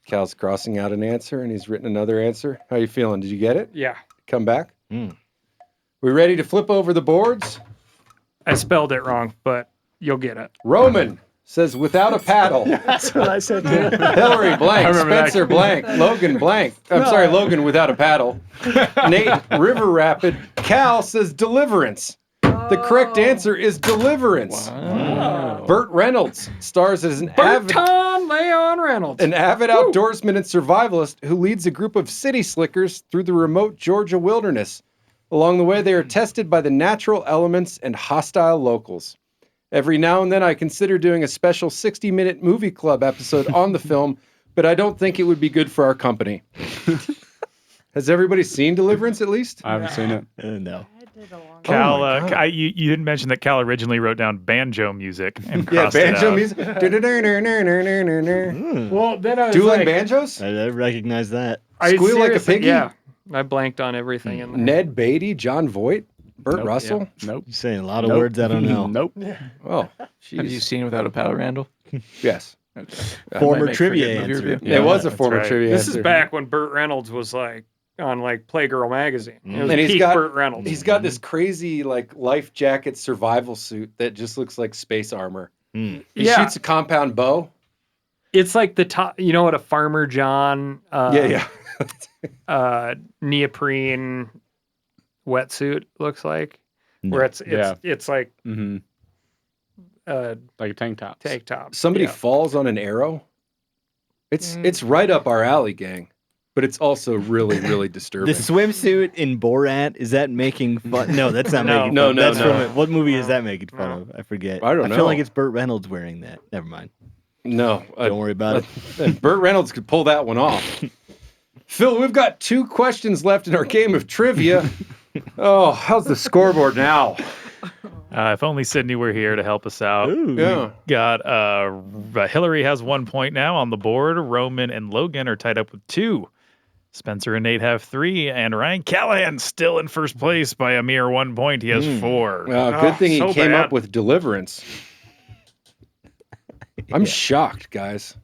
Cal's crossing out an answer, and he's written another answer. How you feeling? Did you get it? Yeah. Come back? Mm. We ready to flip over the boards? I spelled it wrong, but you'll get it. Roman says without a paddle. That's what I said too. Hillary blank. remember that. Spencer blank. Logan blank. I'm sorry, Logan without a paddle. Nate River Rapid. Cal says deliverance. The correct answer is deliverance. Wow. Burt Reynolds stars as an Burton Leon Reynolds. avid outdoorsman and survivalist who leads a group of city slickers through the remote Georgia wilderness. Along the way, they are tested by the natural elements and hostile locals. Every now and then, I consider doing a special 60-minute movie club episode on the film, but I don't think it would be good for our company. Has everybody seen Deliverance at least? I haven't seen it. No. I did a long Cal, my God. you didn't mention that Cal originally wrote down banjo music and Yeah, crossed it banjo out. music. Well, then I was Dueling like, banjos? I recognize that. I Squeal Like a seriously- Piggy? Yeah, I blanked on everything in there. Ned Beatty, John Voight, Burt Nope. Russell. Nope. You're saying a lot of Nope. words I don't know. Nope. Oh, Have you jeez. seen Without a Paddle, Randall? Yes. Okay. Former Might make trivia forget movie answer. review. It was a that's former right. trivia This answer. is back when Burt Reynolds was like on like Playgirl magazine. It was And he's peak got- Burt Reynolds. He's got this crazy like life jacket survival suit that just looks like space armor. Mm. He Yeah. shoots a compound bow. It's like the top. You know what a Farmer John? Yeah. Neoprene wetsuit looks like, No. where it's Yeah. it's like Mm-hmm. Like a tank top. tank top. Somebody Yeah. falls on an arrow. It's right up our alley, gang. But it's also really, really disturbing. The swimsuit in Borat, is that making fun? No, that's not No. making No, fun. no, That's no. from it. What movie is No. that making fun No. of? I forget. I don't I know. feel like it's Burt Reynolds wearing that. Never mind. No. Don't worry about it. Burt Reynolds could pull that one off. Phil, we've got 2 questions left in our game of trivia. Oh, how's the scoreboard now? If only Sydney were here to help us out. Ooh. Yeah. Got Hillary has 1 point now on the board. Roman and Logan are tied up with 2. Spencer and Nate have 3, and Ryan Callaghan still in first place by a mere 1 point. He has 4. Good thing he so came bad. up with Deliverance. I'm shocked, guys.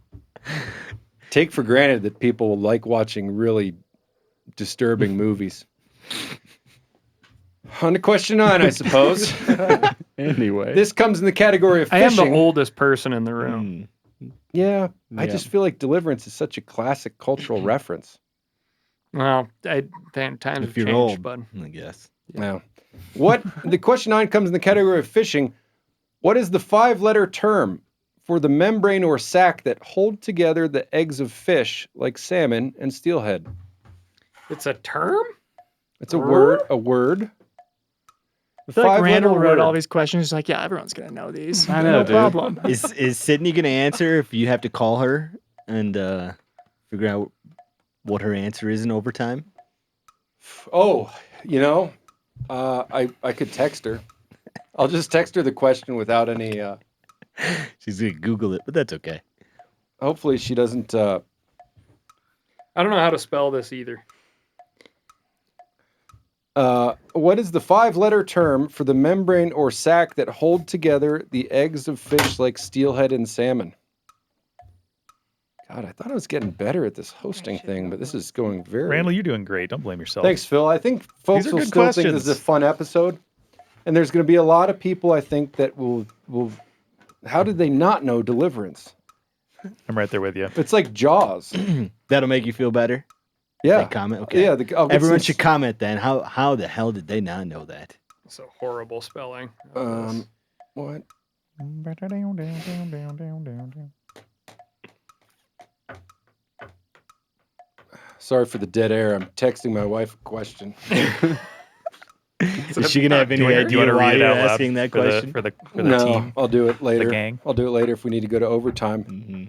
Take for granted that people like watching really disturbing movies. On to question 9, I suppose. Anyway. This comes in the category of I am fishing. the oldest person in the room. Mm. Yeah, I Yeah. just feel like Deliverance is such a classic cultural reference. Well, times have If you're changed, old, bud. I guess. No. The question 9 comes in the category of fishing. What is the 5-letter term for the membrane or sac that hold together the eggs of fish like salmon and steelhead? It's a term? It's a word. A word. I feel like Randall Five-letter wrote all word. these questions. He's like, yeah, everyone's gonna know these. I know, no dude. problem. Is Sydney gonna answer if you have to call her and figure out what her answer is in overtime? Oh, I could text her. I'll just text her the question without any. She's gonna Google it, but that's okay. Hopefully, she doesn't. I don't know how to spell this either. What is the 5-letter term for the membrane or sac that hold together the eggs of fish like steelhead and salmon? God, I thought I was getting better at this hosting thing, but this is going very. Randall, you're doing great. Don't blame yourself. Thanks, Phil. I think folks These are will good still think this is a questions. fun episode, and there's going to be a lot of people I think that will. How did they not know Deliverance? I'm right there with you. It's like Jaws. That'll make you feel better. Yeah. They comment. Okay. Yeah. I'll get Everyone some- should comment then. How the hell did they not know that? It's a horrible spelling. What? Sorry for the dead air. I'm texting my wife a question. Is she gonna have any Do you idea want to why read it you're out loud asking that for question? the No, team? I'll do it later. gang? I'll do it later if we need to go to overtime. Mm-hmm.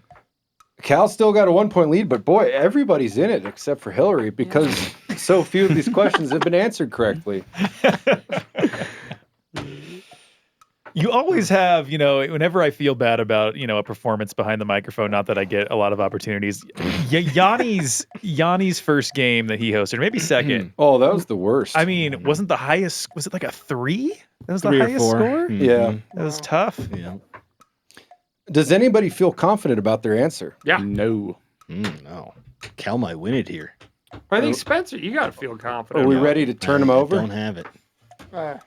Cal still got a 1-point lead, but boy, everybody's in it except for Hilary because so few of these questions have been answered correctly. You always have, whenever I feel bad about, a performance behind the microphone, not that I get a lot of opportunities. Yanni's first game that he hosted, maybe second. Oh, that was the worst. I mean, wasn't the highest, was it like a 3? That was the 3 or highest 4. score? Mhm. Yeah. That was tough. Yeah. Does anybody feel confident about their answer? Yeah. No. No. Cal might win it here. I think Spencer, you got to feel confident. Are we about ready to turn them I over? don't have it.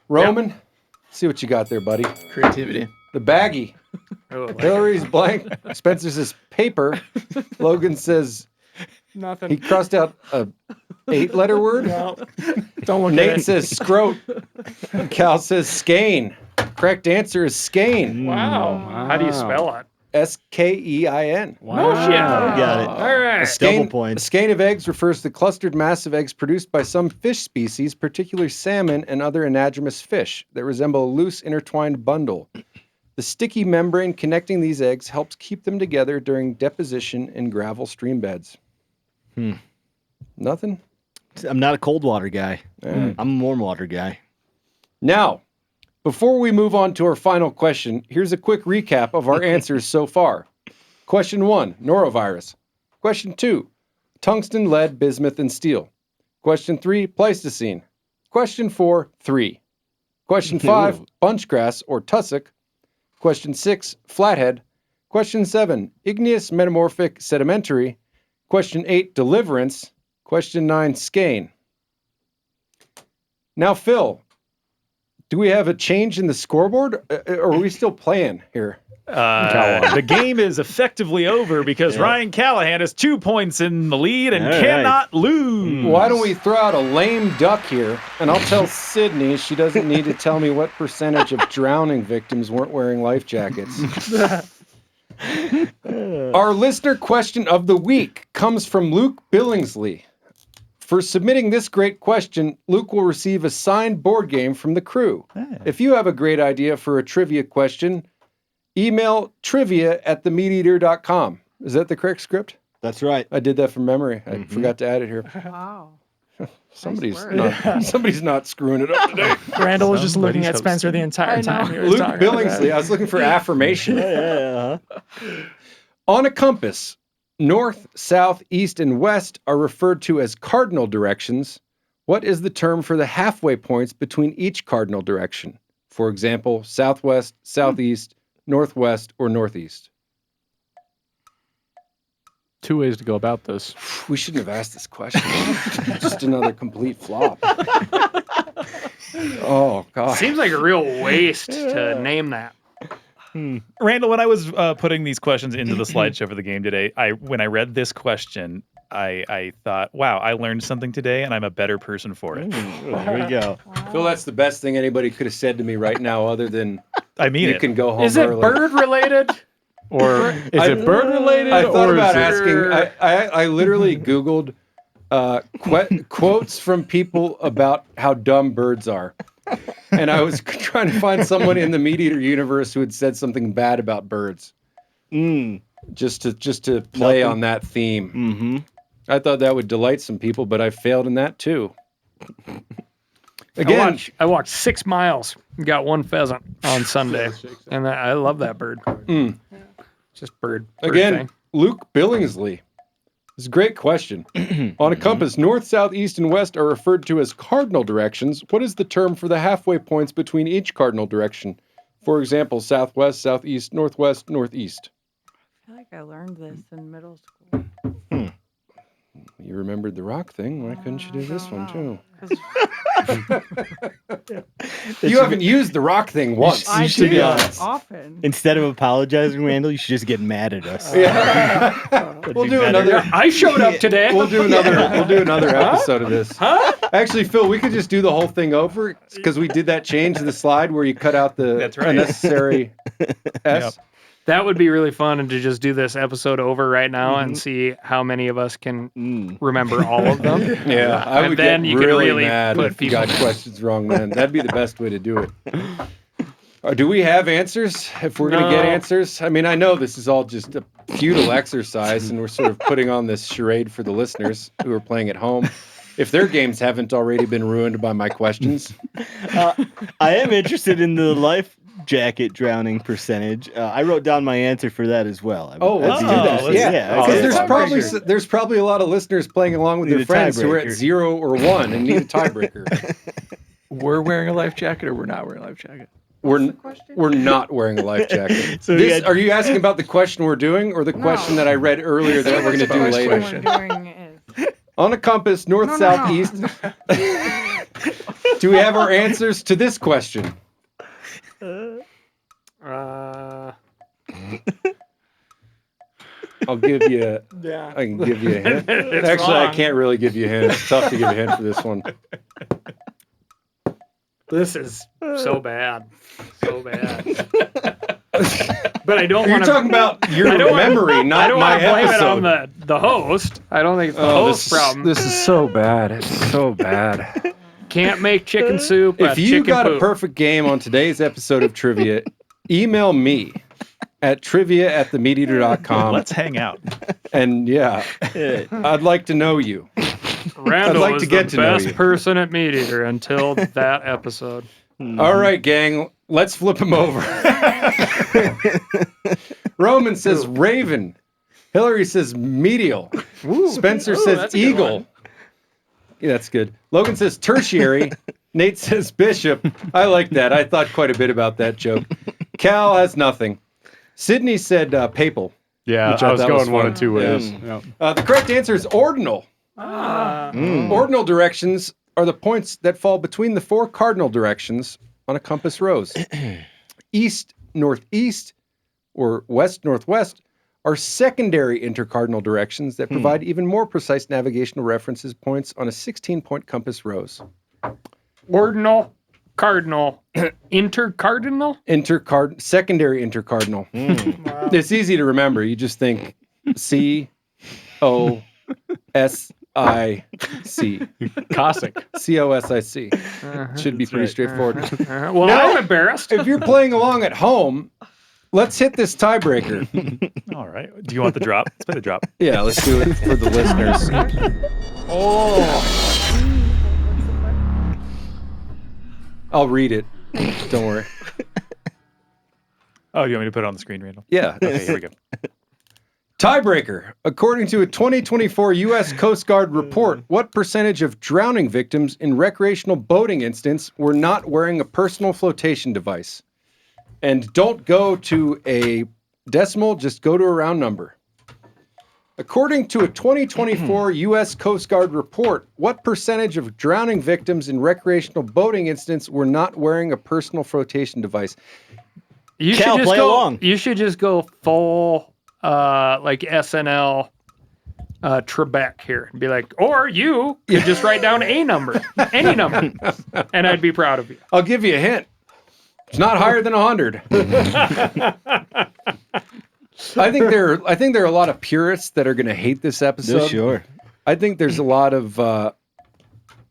Roman, see what you got there, buddy. Creativity. The baggie. Oh, Hilary's blank. Spencer says paper. Logan says Nothing. he crossed out a 8-letter word. No. Don't look at Nate it. says scrote. Cal says skein. Correct answer is skein. Wow. How do you spell it? Skein. No shit. Got it. All right. Double points. A skein of eggs refers to the clustered mass of eggs produced by some fish species, particularly salmon and other anadromous fish, that resemble a loose intertwined bundle. The sticky membrane connecting these eggs helps keep them together during deposition in gravel stream beds. Nothing? I'm not a cold water guy. right. I'm a warm water guy. Now, before we move on to our final question, here's a quick recap of our answers so far. Question 1, norovirus. Question 2, tungsten, lead, bismuth, and steel. Question 3, Pleistocene. Question 4, 3. Question 5, bunchgrass or tussock. Question 6, flathead. Question 7, igneous metamorphic sedimentary. Question 8, deliverance. Question 9, skein. Now, Phil, do we have a change in the scoreboard, or are we still playing here? The game is effectively over because Ryan Callaghan has 2 points in the lead and All right. cannot lose. Why don't we throw out a lame duck here, and I'll tell Sydney she doesn't need to tell me what percentage of drowning victims weren't wearing life jackets. Our listener question of the week comes from Luke Billingsley. For submitting this great question, Luke will receive a signed board game from the crew. If you have a great idea for a trivia question, email trivia@themeateater.com. Is that the correct script? That's right. I did that from memory. I forgot to add it here. Wow. Somebody's word. not screwing it up today. Randall was just looking at Somebody's Spencer the entire I time. know. he was Luke talking about Billingsley. that. I was looking for affirmation. Yeah. On a compass, north, south, east, and west are referred to as cardinal directions. What is the term for the halfway points between each cardinal direction? For example, southwest, southeast, northwest, or northeast. 2 ways to go about this. We shouldn't have asked this question. Just another complete flop. Oh, God. Seems like a real waste to name that. Randall, when I was putting these questions into the slideshow for the game today, when I read this question, I thought, wow, I learned something today, and I'm a better person for it. There we go. Phil, that's the best thing anybody could have said to me right now, other than I mean, you can go home Is it early. bird related? Or is it bird related? I thought or about is it- asking. I literally Googled quotes from people about how dumb birds are. And I was trying to find someone in the MeatEater universe who had said something bad about birds. Just to play on that theme. Mm-hmm. I thought that would delight some people, but I failed in that too. Again, I walked 6 miles and got 1 pheasant on Sunday. And I love that bird. Just bird again, thing. Luke Billingsley. This is a great question. On a compass, north, south, east, and west are referred to as cardinal directions. What is the term for the halfway points between each cardinal direction? For example, southwest, southeast, northwest, northeast. I feel like I learned this in middle school. You remembered the rock thing. Why couldn't you do this one too? You haven't used the rock thing once. I to be do honest. often. Instead of apologizing, Randall, you should just get mad at us. We'll do another. I showed up today. We'll do another. We'll do another episode of this. Actually, Phil, we could just do the whole thing over because we did that change to the slide where you cut out the That's right. unnecessary S. Yep. That would be really fun, and to just do this episode over right now and see how many of us can remember all of them. Yeah, I And would then get you can really, really mad put if you people- got questions wrong, man. That'd be the best way to do it. Do we have answers? If we're going to get No. answers? I mean, I know this is all just a futile exercise, and we're sort of putting on this charade for the listeners who are playing at home. If their games haven't already been ruined by my questions. I am interested in the life jacket drowning percentage. I wrote down my answer for that as well. Let's do that. let's- Yeah, okay. because there's probably a lot of listeners playing along with Need their a friends who are at tiebreaker. 0 or 1 and need a tiebreaker. We're wearing a life jacket or we're not wearing a life jacket? We're not wearing a life jacket. So Are you asking about the question we're doing or the question that I read earlier that we're going to do What later? we're doing is On a compass, north, No, south, no. east. Do we have our answers to this question? I'll give you. Yeah. I can give you a hint. It's Actually, I wrong. can't really give you a hint. It's tough to give a hint for this one. This is so bad. So bad. But I don't You're want to. talking about your I don't wanna- memory, I not don't my want to blame episode. it on the host. I don't think it's the Oh, host problem. This is so bad. It's so bad. Can't make chicken soup. If you chicken got poop. a perfect game on today's episode of Trivia, email me at trivia@themeateater.com. Let's hang out. And yeah, I'd like to know you. Randall like was to get the to know best you. person at MeatEater until that episode. All right, gang, let's flip him over. Roman says Raven. Hilary says medial. Spencer says that's a good eagle. one. Yeah, that's good. Logan says tertiary. Nate says bishop. I like that. I thought quite a bit about that joke. Cal has nothing. Sydney said papal. Yeah, Which I I was thought going was one fun. of two ways. Yeah. Yeah. The correct answer is ordinal. Ordinal directions are the points that fall between the 4 cardinal directions on a compass rose. East, northeast, or west, northwest are secondary intercardinal directions that provide even more precise navigational references points on a 16-point compass rose. Ordinal, cardinal, intercardinal. Secondary intercardinal. It's easy to remember. You just think COSIC. Cossack. COSIC. Should be pretty straightforward. Well, Now- I'm embarrassed. If you're playing along at home, let's hit this tiebreaker. All right. Do you want the drop? Let's play the drop. Yeah, let's do it for the listeners. I'll read it. Don't worry. Oh, do you want me to put it on the screen, Randall? Yeah. Okay, here we go. Tiebreaker. According to a 2024 U.S. Coast Guard report, what percentage of drowning victims in recreational boating incidents were not wearing a personal flotation device? And don't go to a decimal, just go to a round number. According to a 2024 U.S. Coast Guard report, what percentage of drowning victims in recreational boating incidents were not wearing a personal flotation device? You Cal, should just play go, along. You should just go full, like SNL Trebek here and be like, or you could just write down a number, any number, and I'd be proud of you. I'll give you a hint. It's not higher than 100. I think there are a lot of purists that are going to hate this episode. Sure. I think there's a lot of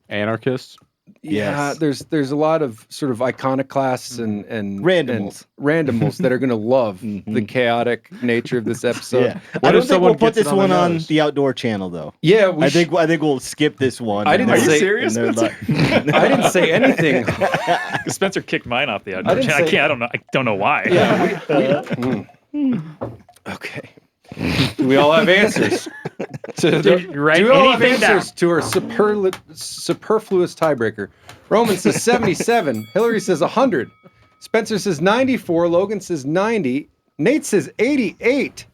Anarchists. yeah. There's a lot of sort of iconoclasts and Randimals. and randomals that are going to love the chaotic nature of this episode. Yeah. I don't think we'll put this one on the Outdoor Channel though. Yeah, I think we'll skip this one. I didn't Are say, you serious? and they're Spencer? I didn't say anything. Spencer kicked mine off the outdoor didn't channel. say- I don't know. I don't know why. Yeah, okay. Do we all have answers? Right? Do we all have Anything answers to our superfluous tiebreaker? Roman says 77. Hilary says 100. Spencer says 94. Logan says 90. Nate says 88.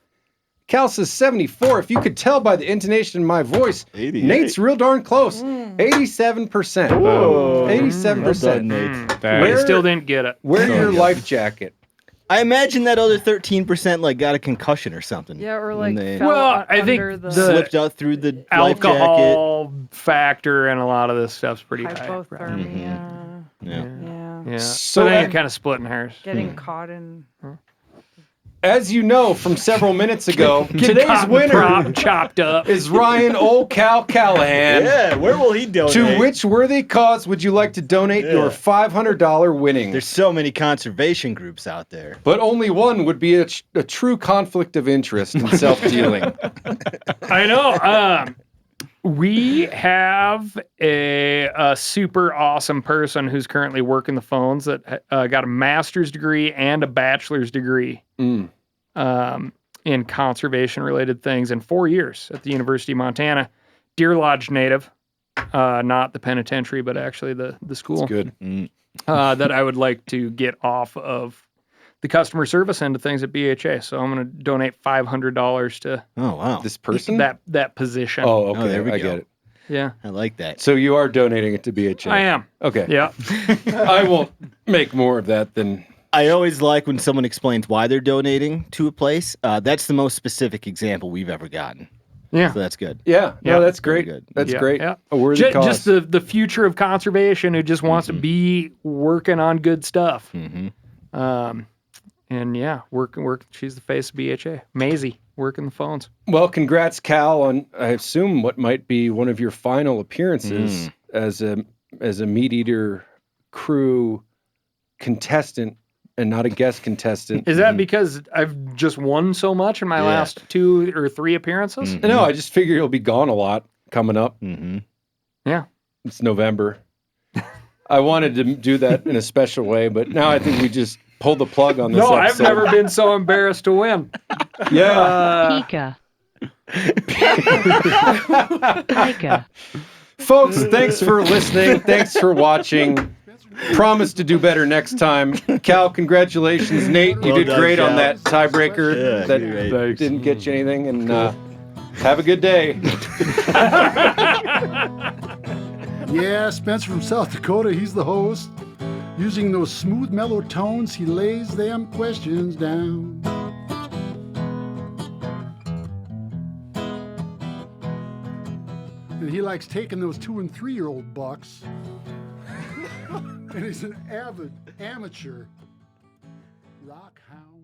Cal says 74. If you could tell by the intonation in my voice, 88. Nate's real darn close. 87%. Whoa. 87%. Well done, Nate. I still didn't get it. Wear your life jacket. I imagine that other 13% like got a concussion or something. Yeah, or when like they fell Well, I think under the slipped out through the life jacket. Alcohol factor and a lot of this stuff's pretty high. hypothermia. Yeah. Yeah. Yeah. So So then I- you're kind of splitting hairs. Getting caught in. As you know from several minutes ago, Get today's cotton winner prop chopped up. is Ryan Old Cal Callaghan. Yeah, where will he donate? To which worthy cause would you like to donate your $500 winnings? There's so many conservation groups out there. But only one would be a true conflict of interest in self-dealing. I know. We have a super awesome person who's currently working the phones that got a master's degree and a bachelor's degree in conservation-related things in 4 years at the University of Montana. Deer Lodge native, not the penitentiary, but actually the school. That's good. That I would like to get off of the customer service end of things at BHA. So I'm going to donate $500 to This person? that position. Oh, okay. there we I go. get it. Yeah. I like that. So you are donating it to BHA? I am. Okay. Yeah. I won't make more of that than... I always like when someone explains why they're donating to a place. That's the most specific example we've ever gotten. Yeah. So that's good. Yeah. Yeah. No, that's Very great. good. That's Yeah, great. yeah. A worthy cause. Just the future of conservation who just wants to be working on good stuff. Mm-hmm. And yeah, work. She's the face of BHA. Maisie, working the phones. Well, congrats, Cal, on I assume what might be one of your final appearances as a MeatEater crew contestant and not a guest contestant. Is that because I've just won so much in my last 2 or 3 appearances? No, I just figure you'll be gone a lot coming up. Mm-hmm. Yeah. It's November. I wanted to do that in a special way, but now I think we just pull the plug on this No, I've episode. never been so embarrassed to win. Yeah. Pika. Pika. Folks, thanks for listening. Thanks for watching. Promise to do better next time. Cal, congratulations. Nate, you Well did done, great on Cal. that tiebreaker Yeah, that great. didn't get you anything. And have a good day. Yeah, Spencer from South Dakota, he's the host. Using those smooth, mellow tones, he lays them questions down. And he likes taking those 2- and 3-year-old bucks. And he's an avid amateur rock hound.